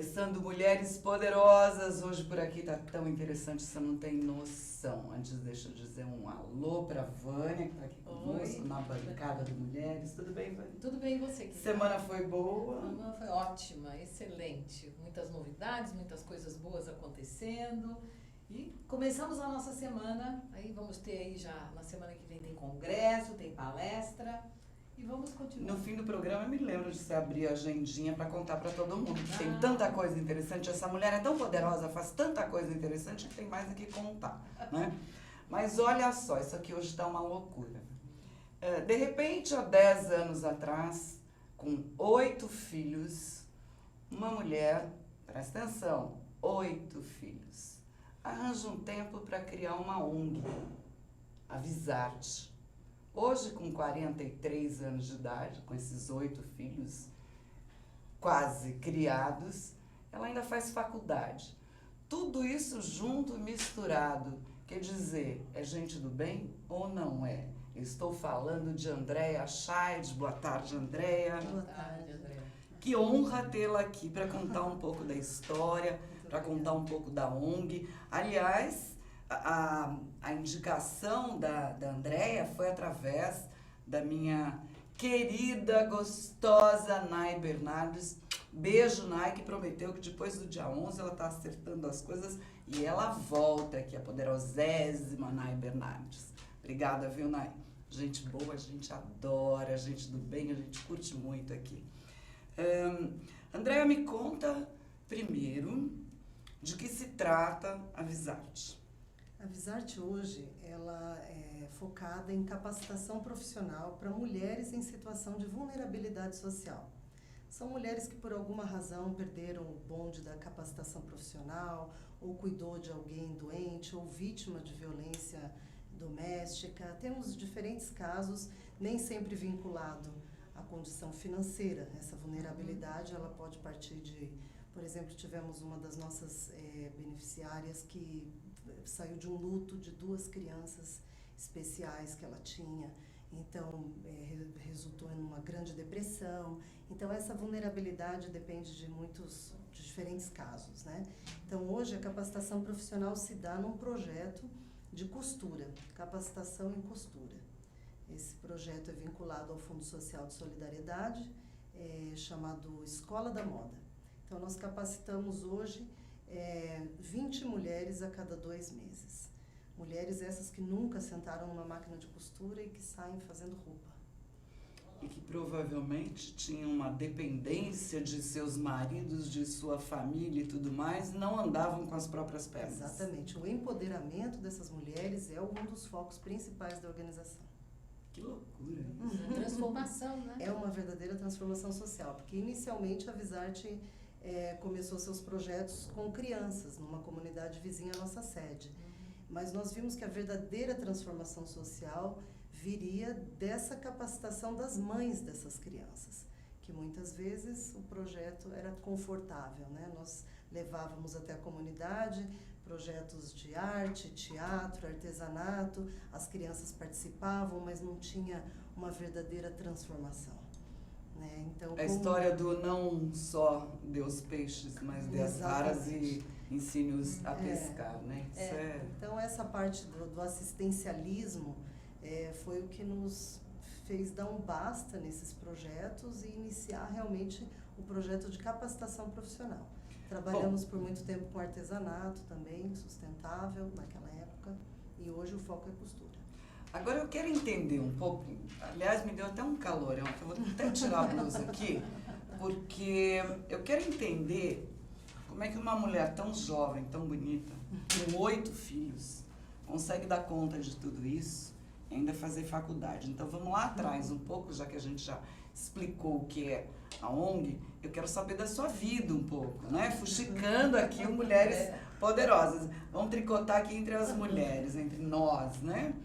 Começando Mulheres Poderosas, hoje por aqui tá tão interessante, você não tem noção. Antes deixa eu dizer um alô pra Vânia, que tá aqui conosco, na bancada de Mulheres. Tudo bem, Vânia? Tudo bem, e você? Que Semana foi boa? A semana foi ótima, excelente. Muitas novidades, muitas coisas boas acontecendo. E começamos a nossa semana, aí vamos ter aí já, na semana que vem tem congresso, tem palestra. E vamos continuar. No fim do programa, eu me lembro de você abrir a agendinha para contar para todo mundo. Tem tanta coisa interessante, essa mulher é tão poderosa, faz tanta coisa interessante que tem mais o que contar, né? Mas olha só, isso aqui hoje está uma loucura. De repente, há 10 anos atrás, com 8 filhos, uma mulher, presta atenção, 8 filhos, arranja um tempo para criar uma ONG, a Visarte. Hoje, com 43 anos de idade, com esses 8 filhos quase criados, ela ainda faz faculdade. Tudo isso junto, misturado. Quer dizer, é gente do bem ou não é? Eu estou falando de Andréia Scheid. Boa tarde, Andréia. Boa tarde, Andréia. Que honra tê-la aqui para contar um pouco da história, para contar um pouco da ONG. Aliás, a indicação da Andréia foi através da minha querida, gostosa Nay Bernardes. Beijo, Nay, que prometeu que depois do dia 11 ela está acertando as coisas e ela volta aqui, a poderosésima Nay Bernardes. Obrigada, viu, Nay? Gente boa, a gente adora, gente do bem, a gente curte muito aqui. Andréia, me conta primeiro de que se trata a Visarte. A Visarte hoje, ela é focada em capacitação profissional para mulheres em situação de vulnerabilidade social. São mulheres que por alguma razão perderam o bonde da capacitação profissional, ou cuidou de alguém doente, ou vítima de violência doméstica. Temos diferentes casos, nem sempre vinculado à condição financeira. Essa vulnerabilidade, ela pode partir de, por exemplo, tivemos uma das nossas beneficiárias que saiu de um luto de 2 crianças especiais que ela tinha, então resultou em uma grande depressão. Então essa vulnerabilidade depende de diferentes casos, né? Então hoje a capacitação profissional se dá num projeto de costura, capacitação em costura. Esse projeto é vinculado ao Fundo Social de Solidariedade, chamado Escola da Moda. Então nós capacitamos hoje 20 mulheres a cada 2 meses. Mulheres essas que nunca sentaram numa máquina de costura e que saem fazendo roupa. E que provavelmente tinham uma dependência de seus maridos, de sua família e tudo mais, não andavam com as próprias pernas. Exatamente. O empoderamento dessas mulheres é um dos focos principais da organização. Que loucura! Transformação, né? É uma verdadeira transformação social, porque inicialmente a Visarte começou seus projetos com crianças, numa comunidade vizinha à nossa sede. Mas nós vimos que a verdadeira transformação social viria dessa capacitação das mães dessas crianças, que muitas vezes o projeto era confortável, né? Nós levávamos até a comunidade projetos de arte, teatro, artesanato, as crianças participavam, mas não tinha uma verdadeira transformação. Então, a história do não só dê os peixes, mas dê as varas e ensine-os a pescar, né? Então, essa parte do assistencialismo foi o que nos fez dar um basta nesses projetos e iniciar realmente o projeto de capacitação profissional. Trabalhamos por muito tempo com artesanato também, sustentável naquela época, e hoje o foco é costura. Agora eu quero entender um pouco, aliás, me deu até um calorão, que eu vou até tirar a blusa aqui, porque eu quero entender como é que uma mulher tão jovem, tão bonita, com 8 filhos, consegue dar conta de tudo isso e ainda fazer faculdade. Então vamos lá atrás um pouco, já que a gente já explicou o que é a ONG, eu quero saber da sua vida um pouco, né? Fuxicando aqui o Mulheres Poderosas. Vamos tricotar aqui entre as mulheres, entre nós, né?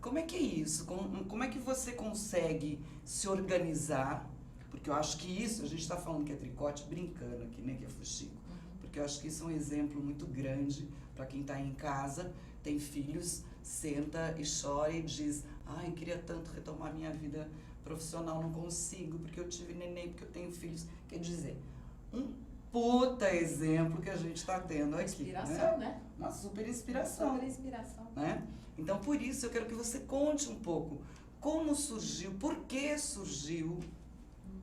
Como é que é isso? Como é que você consegue se organizar? Porque eu acho que isso, a gente está falando que é tricote brincando aqui, né? Que é fuxico. Porque eu acho que isso é um exemplo muito grande para quem está em casa, tem filhos, senta e chora e diz: ai, queria tanto retomar minha vida profissional, não consigo, porque eu tive neném, porque eu tenho filhos. Quer dizer, um puta exemplo que a gente está tendo aqui. Inspiração, né? Uma super inspiração. Super inspiração. Né? Então, por isso, eu quero que você conte um pouco como surgiu, por que surgiu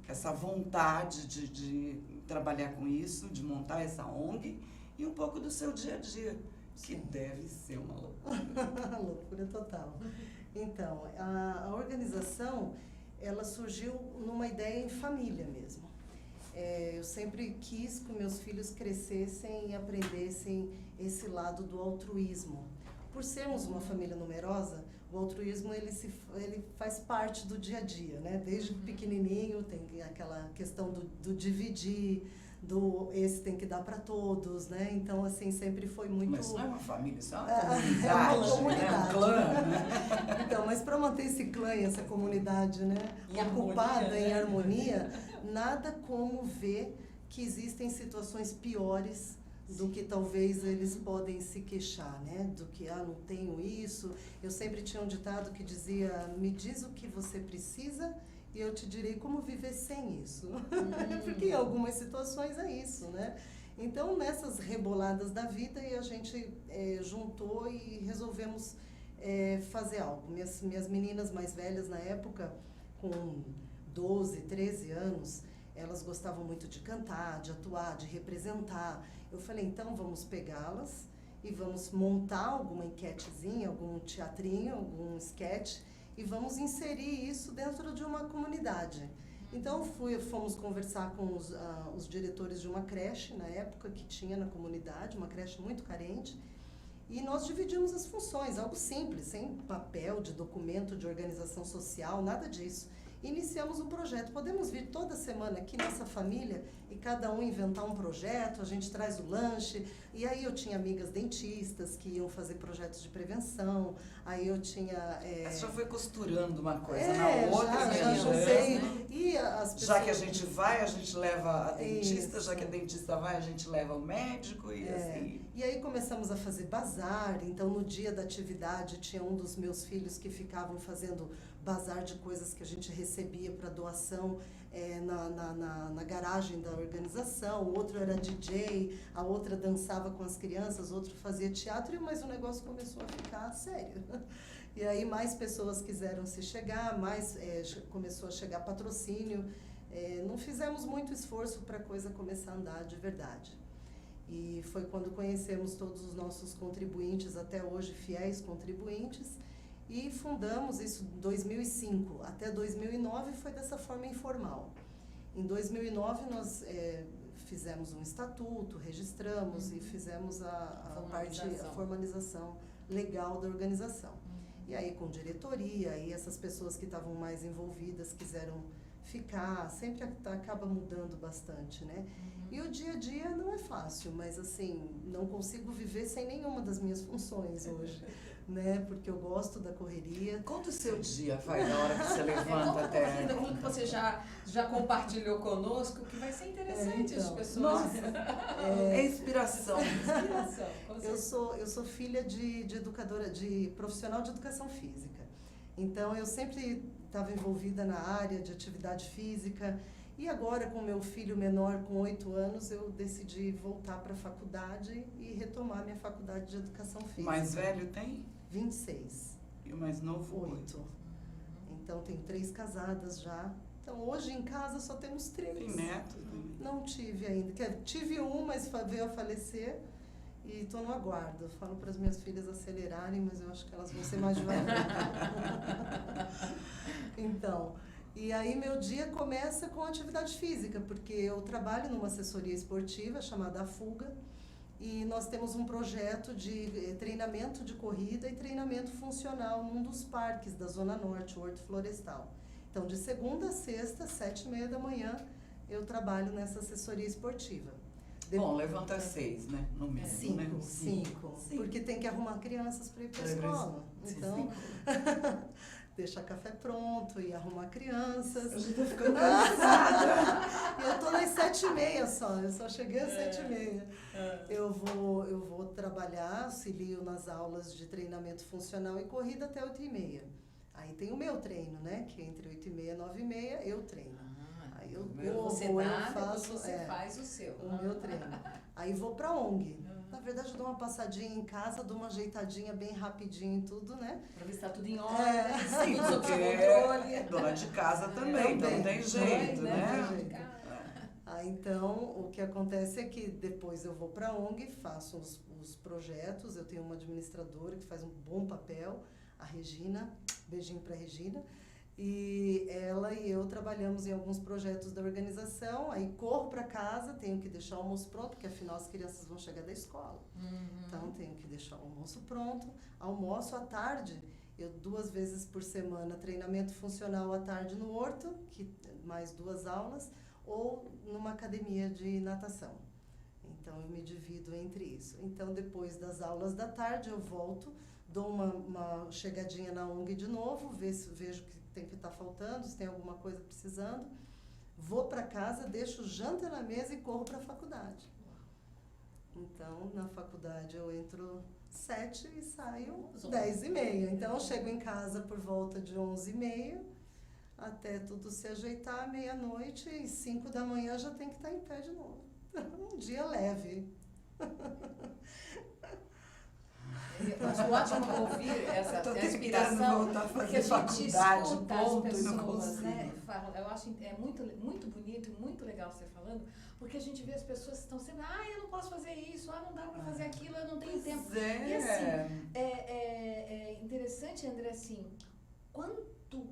essa vontade de trabalhar com isso, de montar essa ONG, e um pouco do seu dia a dia, que deve ser uma loucura. Loucura total. Então, a organização, ela surgiu numa ideia em família mesmo. Eu sempre quis que meus filhos crescessem e aprendessem esse lado do altruísmo. Por sermos uma família numerosa, o altruísmo ele faz parte do dia a dia, né? Desde pequenininho tem aquela questão do dividir, esse tem que dar para todos, né? Então, assim, sempre foi muito... Mas não é uma família, isso é uma comunidade, comunidade, né? Um clã, né? Então, mas para manter esse clã e essa comunidade, né, ocupada em harmonia, nada como ver que existem situações piores do que talvez eles podem se queixar, né? Do que, não tenho isso. Eu sempre tinha um ditado que dizia, me diz o que você precisa e eu te direi como viver sem isso. Porque em algumas situações é isso, né? Então, nessas reboladas da vida, a gente juntou e resolvemos fazer algo. Minhas meninas mais velhas na época, com 12, 13 anos, elas gostavam muito de cantar, de atuar, de representar. Eu falei, então vamos pegá-las e vamos montar alguma enquetezinha, algum teatrinho, algum sketch e vamos inserir isso dentro de uma comunidade. Então fomos conversar com os diretores de uma creche na época que tinha na comunidade, uma creche muito carente, e nós dividimos as funções, algo simples, sem papel de documento de organização social, nada disso. Iniciamos um projeto. Podemos vir toda semana aqui nessa família e cada um inventar um projeto, a gente traz o lanche. E aí eu tinha amigas dentistas que iam fazer projetos de prevenção, aí eu tinha... Você já foi costurando uma coisa na outra, já juntei. Né? E as pessoas... Já que a gente vai, a gente leva a dentista, isso. Já que a dentista vai, a gente leva o médico e assim... E aí começamos a fazer bazar, então no dia da atividade tinha um dos meus filhos que ficavam fazendo bazar de coisas que a gente recebia para doação na garagem da organização, o outro era DJ, a outra dançava com as crianças, o outro fazia teatro, mas o negócio começou a ficar sério. E aí mais pessoas quiseram se chegar, começou a chegar patrocínio, não fizemos muito esforço para a coisa começar a andar de verdade. E foi quando conhecemos todos os nossos contribuintes, até hoje fiéis contribuintes, e fundamos isso em 2005. Até 2009 foi dessa forma informal. Em 2009 nós fizemos um estatuto, registramos e fizemos a formalização legal da organização. E aí com diretoria, e essas pessoas que estavam mais envolvidas quiseram ficar, sempre acaba mudando bastante, né? E o dia a dia não é fácil, mas assim, não consigo viver sem nenhuma das minhas funções hoje, né? Porque eu gosto da correria. Conta o seu dia, vai, da hora que você levanta até... Aquilo que você já compartilhou conosco, que vai ser interessante as pessoas... Nossa, é inspiração. Eu sou filha de educadora, de profissional de educação física. Então, eu sempre estava envolvida na área de atividade física. E agora, com meu filho menor, com 8 anos, eu decidi voltar para a faculdade e retomar minha faculdade de educação física. O mais velho tem? 26. E o mais novo? 8. Então, tenho 3 casadas já. Então, hoje em casa só temos 3. Tem neto? Não tive ainda. Tive um, mas veio a falecer. E estou no aguardo. Eu falo para as minhas filhas acelerarem, mas eu acho que elas vão ser mais devagar. Então, e aí meu dia começa com atividade física, porque eu trabalho numa assessoria esportiva chamada A Fuga, e nós temos um projeto de treinamento de corrida e treinamento funcional num dos parques da Zona Norte, o Horto Florestal. Então, de segunda a sexta, 7h30 da manhã, eu trabalho nessa assessoria esportiva. Bom, levanta às 6, né? No mínimo, né? 5. Porque tem que arrumar crianças para ir para a escola. Então, deixar café pronto e arrumar crianças. Eu já tô ficando cansada. E eu tô nas 7h30 só. Eu só cheguei às 7h30. Eu vou trabalhar, auxilio nas aulas de treinamento funcional e corrida até 8h30. Aí tem o meu treino, né? Que entre 8h30 e 9h30 eu treino. Aí Aí eu Primeiro corro, Você eu dá, depois faço você faz o seu. o meu treino. Aí vou pra ONG. Na verdade, eu dou uma passadinha em casa, dou uma ajeitadinha bem rapidinho e tudo, né? Pra ver se tá tudo em ordem, Sim, tudo sob porque controle. é dona de casa também, então não tem Também. jeito, Mãe, né? dona de casa. Aí, então, o que acontece é que depois eu vou para a ONG, faço os projetos, eu tenho uma administradora que faz um bom papel, a Regina, beijinho para a Regina, e ela e eu trabalhamos em alguns projetos da organização, aí corro para casa, tenho que deixar o almoço pronto, porque afinal as crianças vão chegar da escola, então tenho que deixar o almoço pronto, almoço à tarde, eu 2 vezes por semana, treinamento funcional à tarde no Horto, que mais 2 aulas, ou numa academia de natação. Então, eu me divido entre isso. Então, depois das aulas da tarde, eu volto, dou uma chegadinha na ONG de novo, vejo o que tem que estar faltando, se tem alguma coisa precisando. Vou para casa, deixo janta na mesa e corro para a faculdade. Então, na faculdade, eu entro 7 e saio 10h30. Então, eu chego em casa por volta de 11h30, até tudo se ajeitar, meia-noite, e 5 da manhã já tem que estar em pé de novo. Um dia leve. Eu acho ótimo ouvir essa Tô inspiração, tentando voltar a fazer porque a gente faculdade, escuta as ponto, e não pessoas, né? consigo. Falam, eu acho muito bonito, muito legal você falando, porque a gente vê as pessoas que estão sempre, eu não posso fazer isso, não dá para fazer aquilo, eu não tenho tempo. Pois é. E assim, é interessante, André, assim,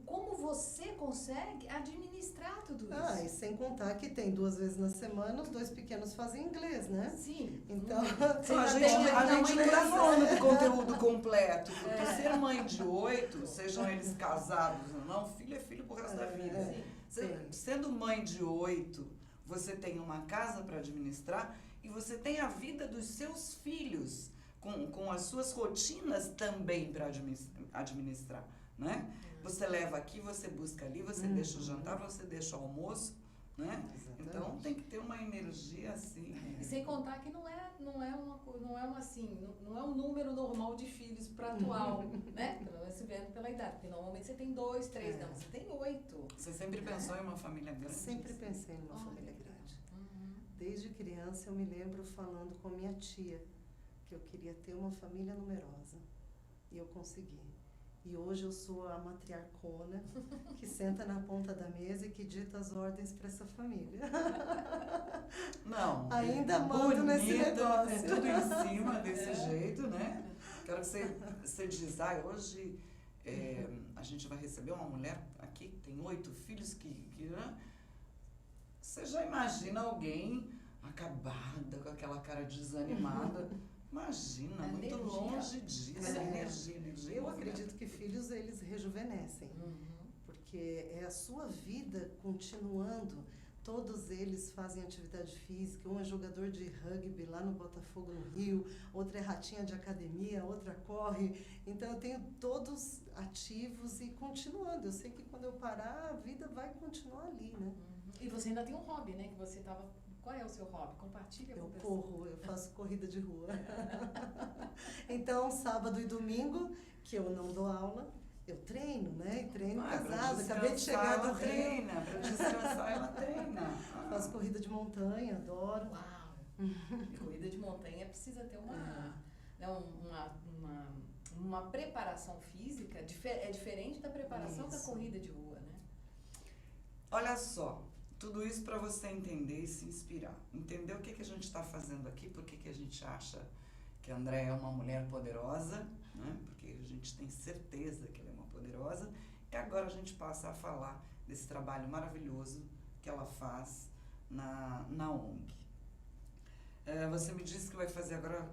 como você consegue administrar tudo isso? E sem contar que tem 2 vezes na semana, os 2 pequenos fazem inglês, né? Sim. Então, Então, a tem gente não está mãe falando do conteúdo completo, porque ser mãe de 8, sejam eles casados ou não, filho é filho pro resto da vida. Sendo mãe de 8, você tem uma casa para administrar e você tem a vida dos seus filhos, com as suas rotinas também para administrar, né? Você leva aqui, você busca ali, você deixa o jantar, você deixa o almoço, né? Exatamente. Então tem que ter uma energia assim. E sem contar que não é um número normal de filhos para atual, né? Pelo menos se vendo pela idade, porque normalmente você tem 2, 3, não, você tem 8. Você sempre pensou em uma família grande? Sempre pensei numa família grande. Desde criança eu me lembro falando com minha tia que eu queria ter uma família numerosa. E eu consegui. E hoje eu sou a matriarcona que senta na ponta da mesa e que dita as ordens para essa família. Não. Ainda mando nesse negócio. É tudo em cima desse jeito, né? Quero que você diz, hoje a gente vai receber uma mulher aqui que tem 8 filhos né? Você já imagina alguém acabada, com aquela cara desanimada. Imagina, muito energia. Longe disso. Energia. Eu acredito que filhos, eles rejuvenescem. Porque é a sua vida continuando. Todos eles fazem atividade física. Um é jogador de rugby lá no Botafogo, no Rio. Outra é ratinha de academia, outra corre. Então, eu tenho todos ativos e continuando. Eu sei que quando eu parar, a vida vai continuar ali, né? E você ainda tem um hobby, né? Que você estava... Qual é o seu hobby? Compartilha com o pessoal. Eu corro, eu faço corrida de rua. Então, sábado e domingo, que eu não dou aula, eu treino, né? E treino pesado. Acabei de chegar do Rio. Para descansar, ela treina. Faço corrida de montanha, adoro. Uau! E corrida de montanha precisa ter uma preparação física, é diferente da preparação da corrida de rua, né? Olha só, tudo isso para você entender e se inspirar. Entender o que a gente está fazendo aqui, por que a gente acha que a André é uma mulher poderosa, né? Porque a gente tem certeza que ela é uma poderosa. E agora a gente passa a falar desse trabalho maravilhoso que ela faz na ONG. Você me disse que vai fazer agora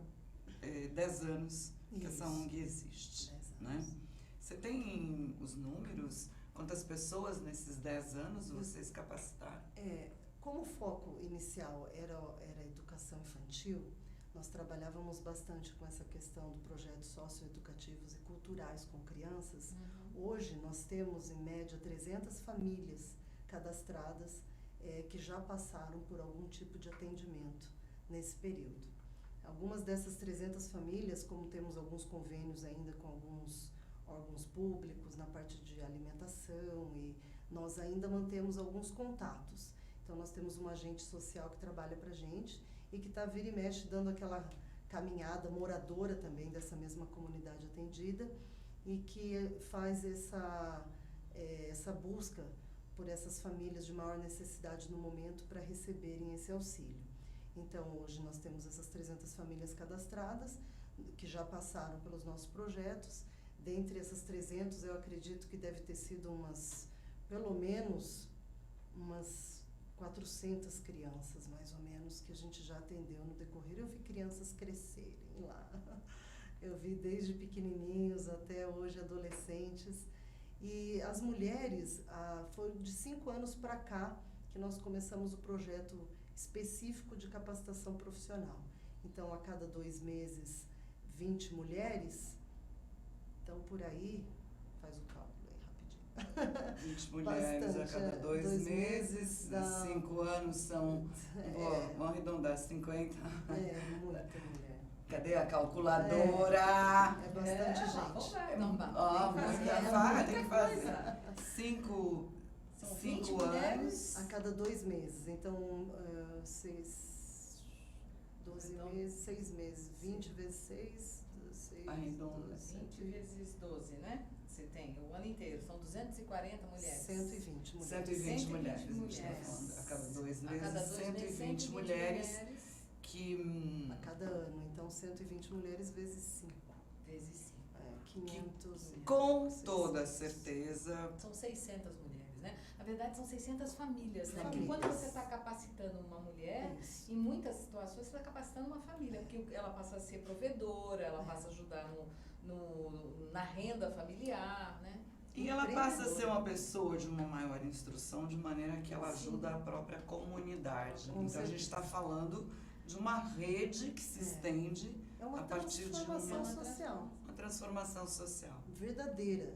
10 anos que essa ONG existe, 10 né? anos. Você tem os números? Quantas pessoas nesses 10 anos vocês capacitaram? Como o foco inicial era a educação infantil, nós trabalhávamos bastante com essa questão do projetos socioeducativos e culturais com crianças. Hoje nós temos em média 300 famílias cadastradas que já passaram por algum tipo de atendimento nesse período. Algumas dessas 300 famílias, como temos alguns convênios ainda com alguns órgãos públicos na parte de alimentação, e nós ainda mantemos alguns contatos. Então nós temos uma agente social que trabalha para a gente e que está vira e mexe dando aquela caminhada moradora também dessa mesma comunidade atendida e que faz essa busca por essas famílias de maior necessidade no momento para receberem esse auxílio. Então, hoje nós temos essas 300 famílias cadastradas, que já passaram pelos nossos projetos. Dentre essas 300, eu acredito que deve ter sido pelo menos umas 400 crianças, mais ou menos, que a gente já atendeu no decorrer. Eu vi crianças crescerem lá. Eu vi desde pequenininhos até hoje adolescentes. E as mulheres, foi de 5 anos para cá que nós começamos o projeto específico de capacitação profissional. Então, a cada 2 meses, 20 mulheres. Então, por aí, faz o cálculo aí rapidinho. 20 mulheres a cada 2 meses, 5 anos são, vamos arredondar, 50. Muita mulher. Cadê a calculadora? É bastante gente. Tem que fazer. 5 anos. A cada 2 meses. Então, 6 meses. 20 vezes 6, Arredonda. 20 vezes 12, né? Você tem o ano inteiro. São 240 mulheres. 120 mulheres. 120 mulheres. A gente mulheres. está falando. A cada 2 A cada meses, 120 mulheres que... A cada ano. Então, 120 mulheres vezes 5. Vezes 5. 500. Com toda certeza. São 600 mulheres, né? Na verdade, são 600 famílias, né? Porque Famílias. quando você está capacitando uma mulher, Isso. em muitas situações você está capacitando uma família, porque ela passa a ser provedora, ela passa a ajudar na renda familiar, né? E ela passa a ser uma pessoa de uma maior instrução, de maneira que ela ajuda a própria comunidade. Com Então, a gente está falando de uma rede que se estende É uma a partir de transformação social. uma transformação social. Verdadeira.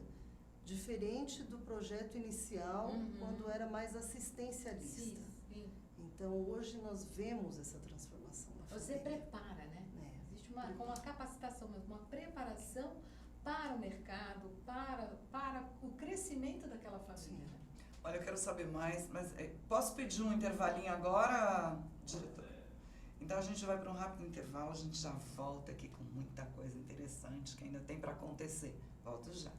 Diferente do projeto inicial, Uhum. quando era mais assistencialista. Sim. Então, hoje nós vemos essa transformação na Você família. prepara, né? É. Existe uma capacitação mesmo, uma preparação para o mercado, para o crescimento daquela família. Né? Olha, eu quero saber mais, mas posso pedir um intervalinho agora, diretor? Então a gente vai para um rápido intervalo, a gente já volta aqui com muita coisa interessante que ainda tem para acontecer. Volto já.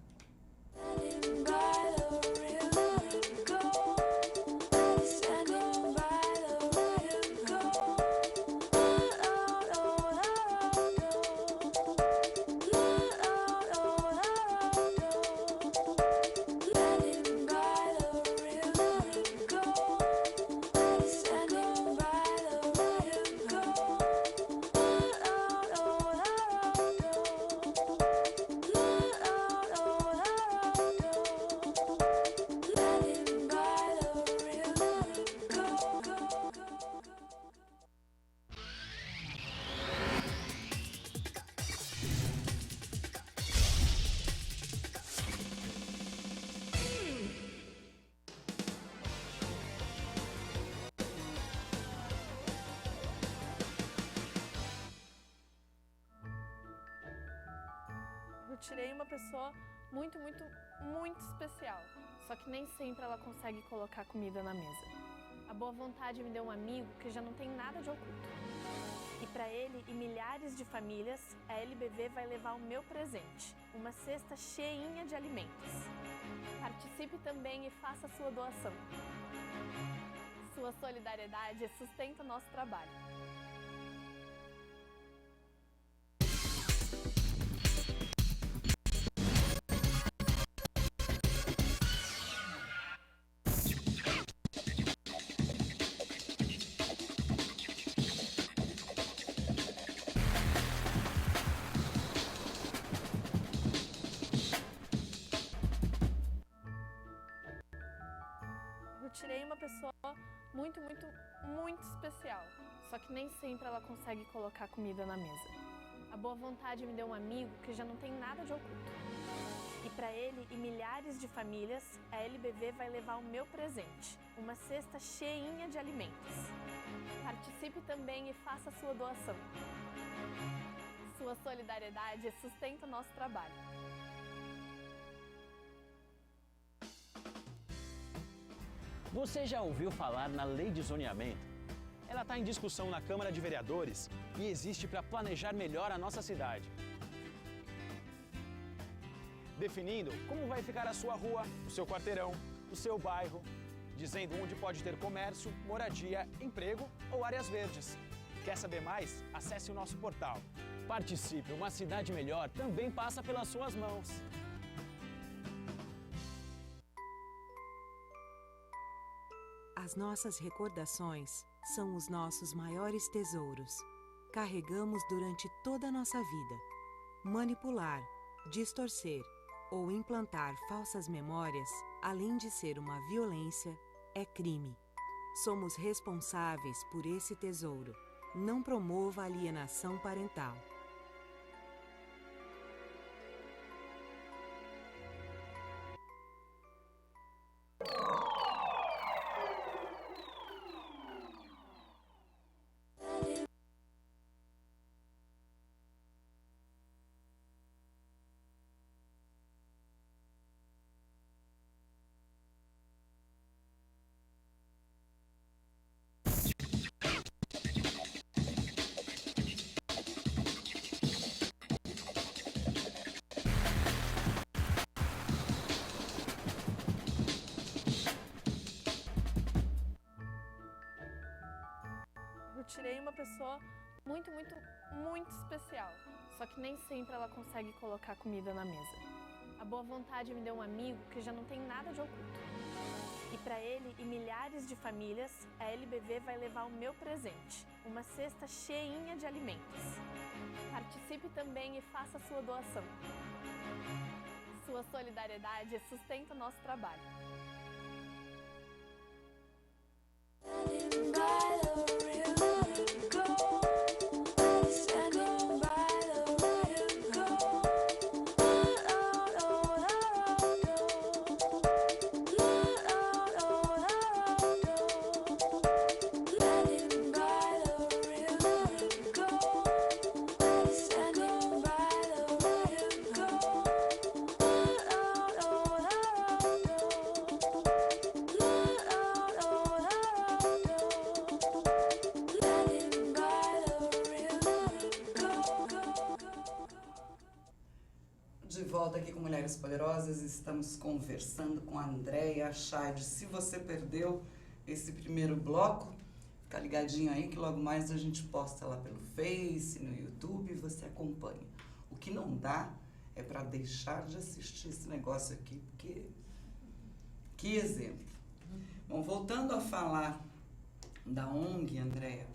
Eu tirei uma pessoa muito, muito, muito especial. Só que nem sempre ela consegue colocar comida na mesa. A boa vontade me deu um amigo que já não tem nada de oculto. E para ele e milhares de famílias, a LBV vai levar o meu presente, uma cesta cheinha de alimentos. Participe também e faça a sua doação. Sua solidariedade sustenta o nosso trabalho. Eu tirei uma pessoa muito, muito, muito especial. Só que nem sempre ela consegue colocar comida na mesa. A boa vontade me deu um amigo que já não tem nada de oculto. E para ele e milhares de famílias, a LBV vai levar o meu presente, uma cesta cheinha de alimentos. Participe também e faça a sua doação. Sua solidariedade sustenta o nosso trabalho. Você já ouviu falar na Lei de Zoneamento? Ela está em discussão na Câmara de Vereadores e existe para planejar melhor a nossa cidade. Definindo como vai ficar a sua rua, o seu quarteirão, o seu bairro, dizendo onde pode ter comércio, moradia, emprego ou áreas verdes. Quer saber mais? Acesse o nosso portal. Participe, uma cidade melhor também passa pelas suas mãos. As nossas recordações são os nossos maiores tesouros. Carregamos durante toda a nossa vida. Manipular, distorcer ou implantar falsas memórias, além de ser uma violência, é crime. Somos responsáveis por esse tesouro. Não promova alienação parental. Eu tirei uma pessoa muito, muito, muito especial. Só que nem sempre ela consegue colocar comida na mesa. A boa vontade me deu um amigo que já não tem nada de oculto. E para ele e milhares de famílias, a LBV vai levar o meu presente. Uma cesta cheinha de alimentos. Participe também e faça a sua doação. Sua solidariedade sustenta o nosso trabalho. De volta aqui com Mulheres Poderosas, estamos conversando com a Andréia Chade. Se você perdeu esse primeiro bloco, fica ligadinho aí que logo mais a gente posta lá pelo Face, no YouTube e você acompanha. O que não dá é para deixar de assistir esse negócio aqui, porque que exemplo. Bom, voltando a falar da ONG, Andréia,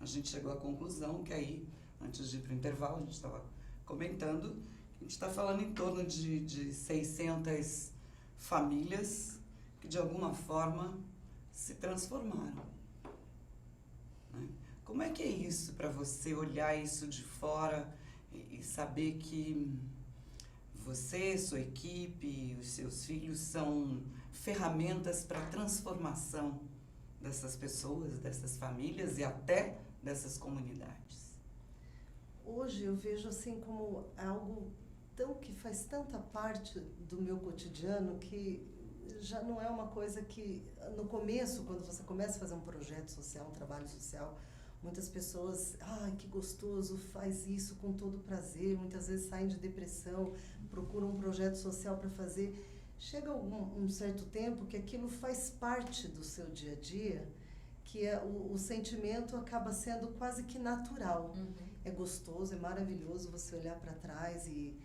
a gente chegou à conclusão que aí, antes de ir para o intervalo, a gente estava comentando, a gente está falando em torno de 600 famílias que de alguma forma se transformaram. Né? Como é que é isso para você olhar isso de fora e saber que você, sua equipe, os seus filhos são ferramentas para a transformação dessas pessoas, dessas famílias e até dessas comunidades? Hoje eu vejo assim como algo que faz tanta parte do meu cotidiano que já não é uma coisa que, no começo, quando você começa a fazer um projeto social, um trabalho social, muitas pessoas, que gostoso, faz isso com todo prazer, muitas vezes saem de depressão, procuram um projeto social para fazer. Chega um certo tempo que aquilo faz parte do seu dia a dia, que o sentimento acaba sendo quase que natural. É gostoso, é maravilhoso você olhar para trás e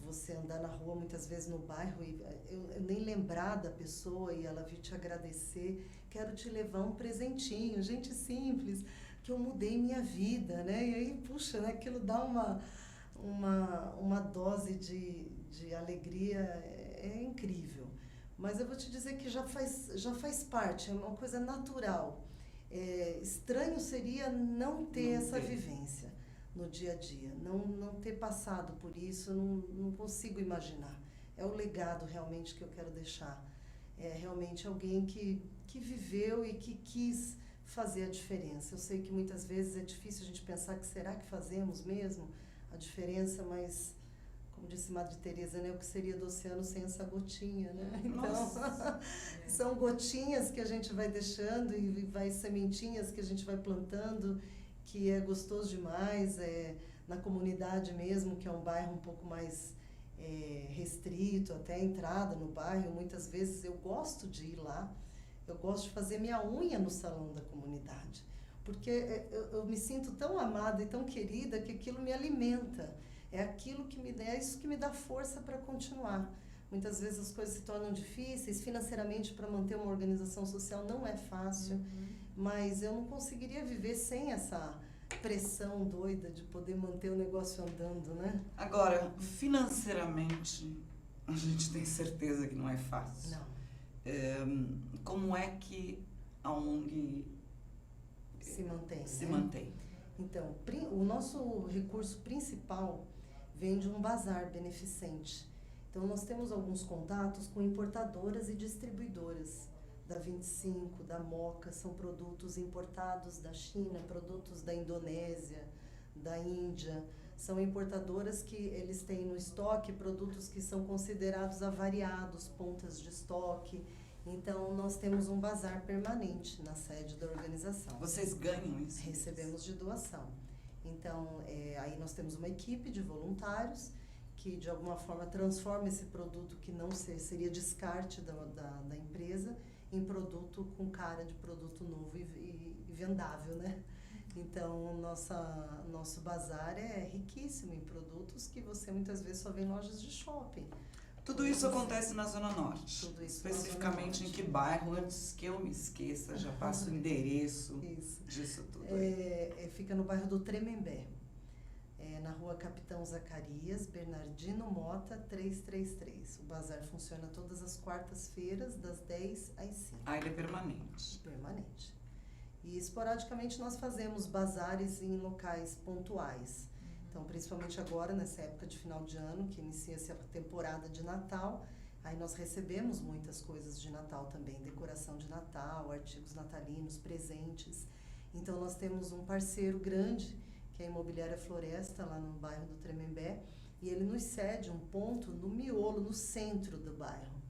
você andar na rua, muitas vezes no bairro, e eu nem lembrar da pessoa e ela vir te agradecer, quero te levar um presentinho, gente simples, que eu mudei minha vida, né? E aí, puxa, né? Aquilo dá uma dose de alegria, é incrível. Mas eu vou te dizer que já faz parte, é uma coisa natural. Estranho seria não ter essa vivência no dia a dia, não ter passado por isso, não consigo imaginar. É o legado realmente que eu quero deixar. É realmente alguém que viveu e que quis fazer a diferença. Eu sei que muitas vezes é difícil a gente pensar que será que fazemos mesmo a diferença, mas como disse Madre Teresa, né? O que seria do oceano sem essa gotinha, né? Então, Nossa. são gotinhas que a gente vai deixando e vai sementinhas que a gente vai plantando, que é gostoso demais, na comunidade mesmo, que é um bairro um pouco mais restrito, até a entrada no bairro, muitas vezes eu gosto de ir lá, eu gosto de fazer minha unha no salão da comunidade, porque eu me sinto tão amada e tão querida que aquilo me alimenta, é aquilo que me dá, é isso que me dá força para continuar. Muitas vezes as coisas se tornam difíceis, financeiramente para manter uma organização social não é fácil, mas eu não conseguiria viver sem essa pressão doida de poder manter o negócio andando, né? Agora, financeiramente, a gente tem certeza que não é fácil. Não. Como é que a ONG Se mantém. se né? mantém? Então, o nosso recurso principal vem de um bazar beneficente. Então, nós temos alguns contatos com importadoras e distribuidoras da 25, da Moca, são produtos importados da China, produtos da Indonésia, da Índia. São importadoras que eles têm no estoque produtos que são considerados avariados, pontas de estoque. Então, nós temos um bazar permanente na sede da organização. Vocês ganham isso? Recebemos de doação. Então, aí nós temos uma equipe de voluntários que, de alguma forma, transforma esse produto que não seria descarte da empresa em produto com cara de produto novo e vendável, né? Então, nosso bazar é riquíssimo em produtos que você muitas vezes só vê em lojas de shopping. Tudo isso acontece na Zona Norte? Tudo isso Especificamente na Zona em que Norte. bairro? Antes que eu me esqueça, já passo o endereço Isso. disso tudo. Fica no bairro do Tremembé, na rua Capitão Zacarias, Bernardino Mota, 333. O bazar funciona todas as quartas-feiras, das 10 às 5. Ah, ele é permanente. Permanente. E esporadicamente nós fazemos bazares em locais pontuais. Então, principalmente agora, nessa época de final de ano, que inicia-se a temporada de Natal, aí nós recebemos muitas coisas de Natal também, decoração de Natal, artigos natalinos, presentes. Então, nós temos um parceiro grande, que é a Imobiliária Floresta, lá no bairro do Tremembé, e ele nos cede um ponto no miolo, no centro do bairro.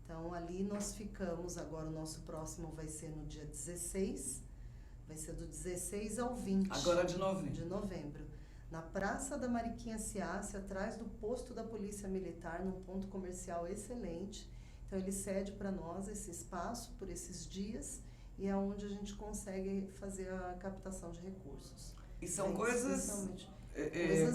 Então, ali nós ficamos, agora o nosso próximo vai ser no dia 16, vai ser do 16 ao 20. Agora de novembro. De novembro. Na Praça da Mariquinha Ciace, atrás do posto da Polícia Militar, num ponto comercial excelente. Então, ele cede para nós esse espaço por esses dias e é onde a gente consegue fazer a captação de recursos. E são coisas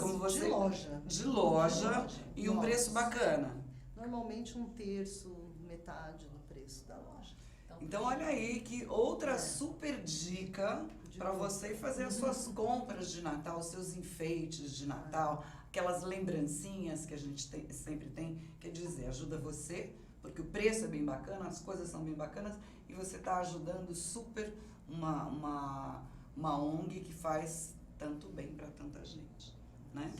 como você, de loja. De loja e um preço bacana. Normalmente 1/3, metade do preço da loja. Então, olha aí que outra super dica para você fazer as suas compras de Natal, os seus enfeites de Natal, aquelas lembrancinhas que a gente sempre tem, quer dizer, ajuda você, porque o preço é bem bacana, as coisas são bem bacanas e você está ajudando super uma ONG que faz tanto bem para tanta gente, né?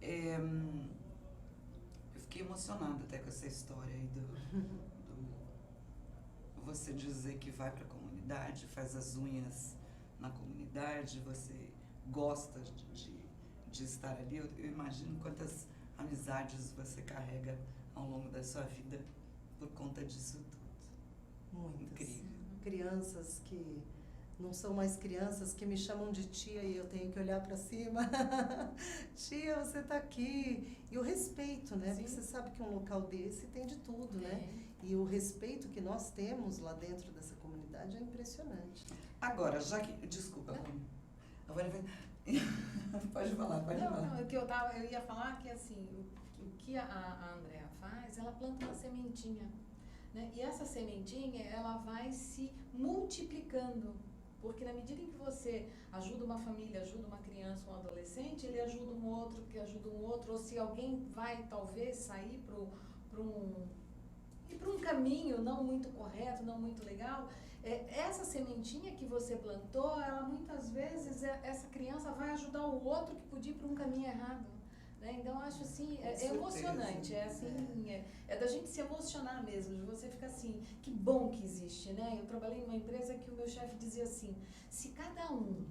Eu fiquei emocionada até com essa história aí do você dizer que vai para a comunidade, faz as unhas na comunidade, você gosta de estar ali. Eu imagino quantas amizades você carrega ao longo da sua vida por conta disso tudo. Muitas. Incrível. Crianças que não são mais crianças, que me chamam de tia e eu tenho que olhar para cima. Tia, você está aqui. E o respeito, né? Sim. Porque você sabe que um local desse tem de tudo, né? E o respeito que nós temos lá dentro dessa comunidade é impressionante. Agora, já que... Desculpa, agora pode falar, pode falar. Não, eu ia falar que assim, o que a Andrea faz, ela planta uma sementinha, né? E essa sementinha, ela vai se multiplicando, porque na medida em que você ajuda uma família, ajuda uma criança, um adolescente, ele ajuda um outro, que ajuda um outro, ou se alguém vai talvez sair para um caminho não muito correto, não muito legal, essa sementinha que você plantou, ela muitas vezes, essa criança vai ajudar o outro que podia ir para um caminho errado. Né? Então, eu acho assim, é emocionante, é da gente se emocionar mesmo, de você ficar assim, que bom que existe, né? Eu trabalhei numa empresa que o meu chefe dizia assim, se cada um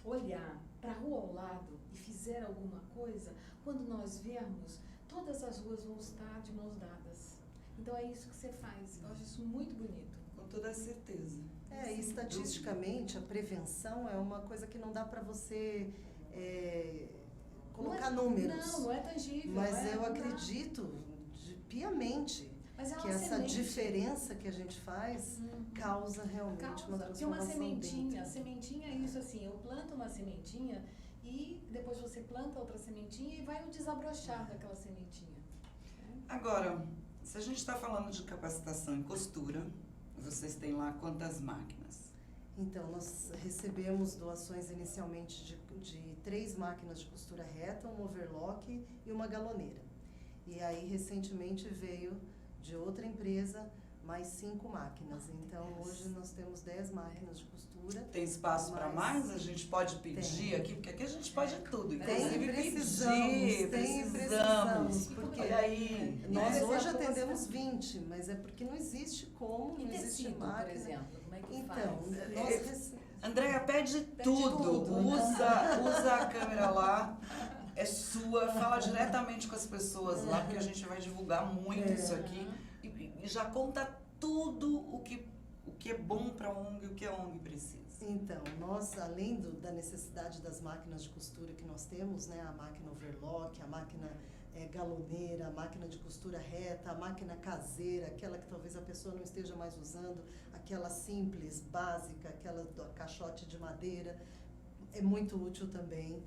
olhar para a rua ao lado e fizer alguma coisa, quando nós vermos, todas as ruas vão estar de mãos dadas. Então é isso que você faz. Eu acho isso muito bonito. Com toda certeza. E estatisticamente, a prevenção é uma coisa que não dá para você colocar números. Não é tangível. Mas não é, eu não dá. acredito piamente Mas é que uma essa semente. diferença que a gente faz causa realmente uma Porque uma transformação sementinha, dentro. sementinha é isso assim, eu planto uma sementinha e depois você planta outra sementinha e vai o desabrochar daquela sementinha. Agora, se a gente está falando de capacitação em costura, vocês têm lá quantas máquinas? Então, nós recebemos doações inicialmente de 3 máquinas de costura reta, um overlock e uma galoneira. E aí, recentemente, veio de outra empresa mais 5 máquinas. Então, hoje nós temos 10 máquinas de costura. Tem espaço para mais? A gente pode pedir Tem. aqui, porque aqui a gente pode tudo. Tem, Inclusive precisamos, precisamos. porque Olha aí. nós Por hoje exemplo, atendemos 20, mas é porque não existe como, E não existe tecido, por máquina. exemplo, como é que Então, faz? nós Andréia, pede tudo. tudo. Usa a câmera lá. É sua, fala diretamente com as pessoas lá, porque a gente vai divulgar muito isso aqui. E já conta tudo o que é bom para a ONG e o que a ONG precisa. Então, nós, além da necessidade das máquinas de costura que nós temos, né, a máquina overlock, a máquina galoneira, a máquina de costura reta, a máquina caseira, aquela que talvez a pessoa não esteja mais usando, aquela simples, básica, aquela do caixote de madeira, é muito útil também.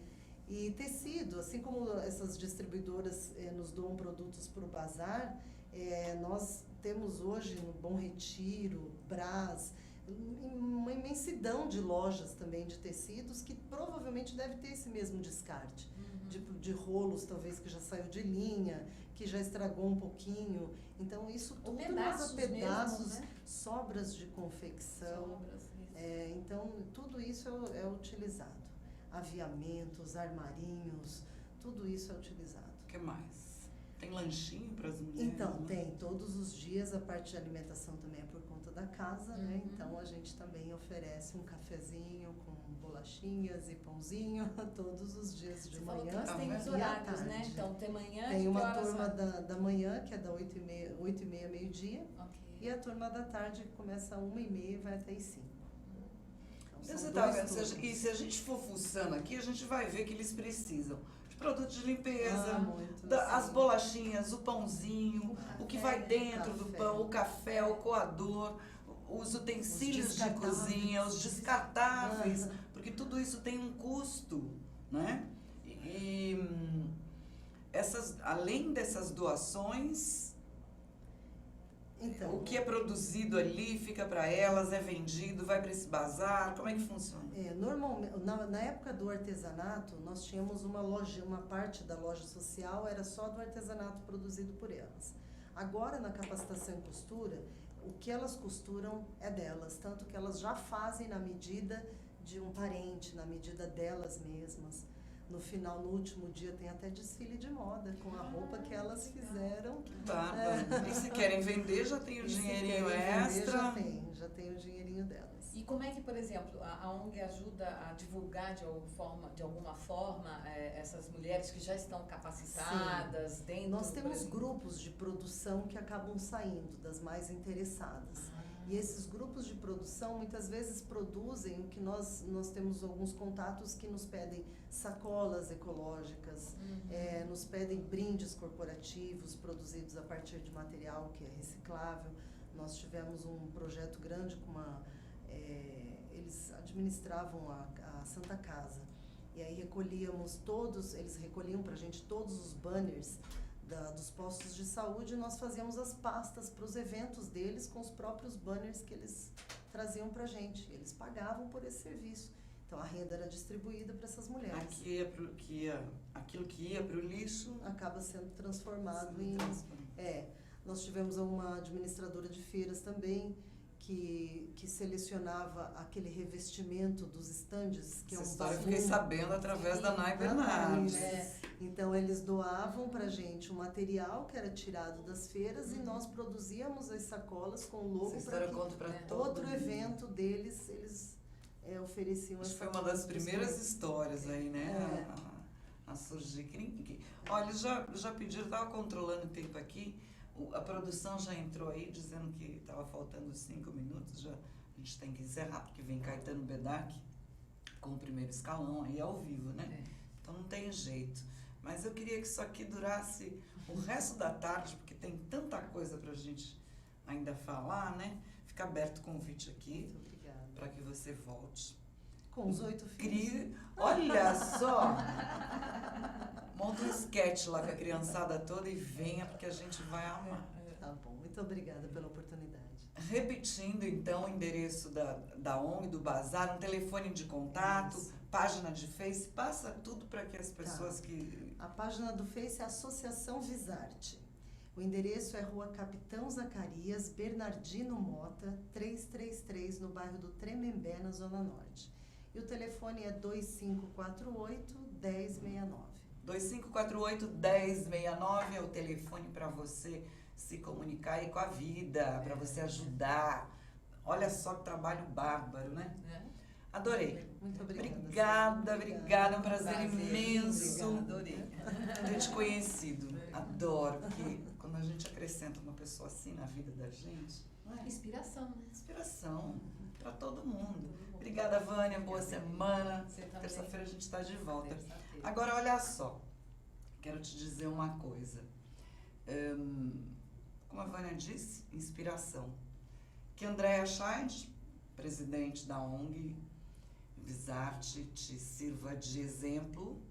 E tecido, assim como essas distribuidoras nos doam produtos para o bazar, nós temos hoje no Bom Retiro, Brás, uma imensidão de lojas também de tecidos que provavelmente deve ter esse mesmo descarte. De rolos, talvez, que já saiu de linha, que já estragou um pouquinho. Então, isso tudo pedaços pedaços, mesmo, né? sobras de confecção. Sobras, isso. Então, tudo isso é utilizado. Aviamentos, armarinhos, tudo isso é utilizado. O que mais? Tem lanchinho para as mulheres? Então, né? tem todos os dias, a parte de alimentação também é por conta da casa, né? Então, a gente também oferece um cafezinho com bolachinhas e pãozinho todos os dias de Você falou que manhã elas têm os e à horários, né? tarde. Então, tem manhã, Tem de uma que horas turma vai? da manhã, que é da 8h30, meio-dia, Ok. e a turma da tarde que começa às 1h30 e vai até às 5h. Então, você tá vendo, e se a gente for fuçando aqui, a gente vai ver que eles precisam de produtos de limpeza, as bolachinhas, o pãozinho, o que vai dentro do pão, o café, o coador, os utensílios de cozinha, os descartáveis, porque tudo isso tem um custo, né? E além dessas doações, então, o que é produzido ali fica para elas, é vendido, vai para esse bazar, como é que funciona? Normalmente, na época do artesanato, nós tínhamos uma loja, uma parte da loja social era só do artesanato produzido por elas. Agora, na capacitação em costura, o que elas costuram é delas, tanto que elas já fazem na medida de um parente, na medida delas mesmas. No final, no último dia, tem até desfile de moda com a roupa que elas fizeram. Bárbaro. E se querem vender, já tem o dinheirinho extra. Já tem o dinheirinho delas. E como é que, por exemplo, a ONG ajuda a divulgar de alguma forma essas mulheres que já estão capacitadas dentro? Nós temos grupos de produção que acabam saindo das mais interessadas. E esses grupos de produção muitas vezes produzem o que nós temos alguns contatos que nos pedem sacolas ecológicas, nos pedem brindes corporativos produzidos a partir de material que é reciclável. Nós tivemos um projeto grande com eles administravam a Santa Casa. E aí eles recolhiam pra gente todos os banners dos postos de saúde, e nós fazíamos as pastas para os eventos deles com os próprios banners que eles traziam pra gente. Eles pagavam por esse serviço. Então a renda era distribuída para essas mulheres. Aquilo que ia para o lixo acaba sendo transformado nós tivemos uma administradora de feiras também que selecionava aquele revestimento dos estandes, que essa é um história eu fiquei sabendo através da Nay Bernardes. Então eles doavam pra gente o material que era tirado das feiras e nós produzíamos as sacolas com o logo para que outro evento deles eles ofereciam. Acho que foi uma das primeiras histórias aí, né? A a surgir. Olha, já pediram, estava controlando o tempo aqui, a produção já entrou aí dizendo que estava faltando 5 minutos, já a gente tem que encerrar, porque vem Caetano Bedak com o primeiro escalão aí ao vivo, né? Então não tem jeito. Mas eu queria que isso aqui durasse o resto da tarde, porque tem tanta coisa pra gente ainda falar, né? Fica aberto o convite aqui para que você volte. Com os 8 filhos. Olha só! Monta um sketch lá com a criançada toda e venha, porque a gente vai amar. Tá bom, muito obrigada pela oportunidade. Repetindo, então, o endereço da ONG, do Bazar, um telefone de contato, Isso. página de Face, passa tudo para que as pessoas que... A página do Face é Associação Visarte. O endereço é Rua Capitão Zacarias, Bernardino Mota, 333, no bairro do Tremembé, na Zona Norte. E o telefone é 2548-1069. 2548-1069 é o telefone para você se comunicar aí com a vida, para você ajudar. Olha só que trabalho bárbaro, né? Adorei. Muito obrigada. Obrigada, é um prazer imenso Obrigada, adorei. ter te conhecido. Adoro, porque quando a gente acrescenta uma pessoa assim na vida da gente, não é? Inspiração, né? Inspiração para todo mundo. Obrigada, Vânia, boa semana. Você também. Terça-feira a gente está de volta. Terça-feira. Agora, olha só, quero te dizer uma coisa. Como a Vânia disse, inspiração. Que Andréa Scheid, presidente da ONG Visarte, te sirva de exemplo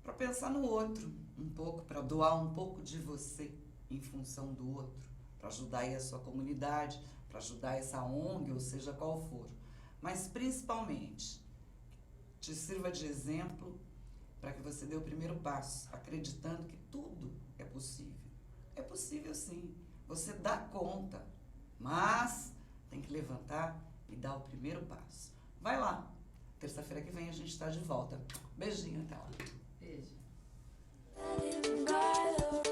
para pensar no outro um pouco, para doar um pouco de você em função do outro, para ajudar aí a sua comunidade, para ajudar essa ONG, ou seja, qual for. Mas, principalmente, te sirva de exemplo para que você dê o primeiro passo, acreditando que tudo é possível. É possível, sim. Você dá conta, mas tem que levantar e dar o primeiro passo. Vai lá. Terça-feira que vem a gente está de volta. Beijinho, até lá. Beijo. Let him ride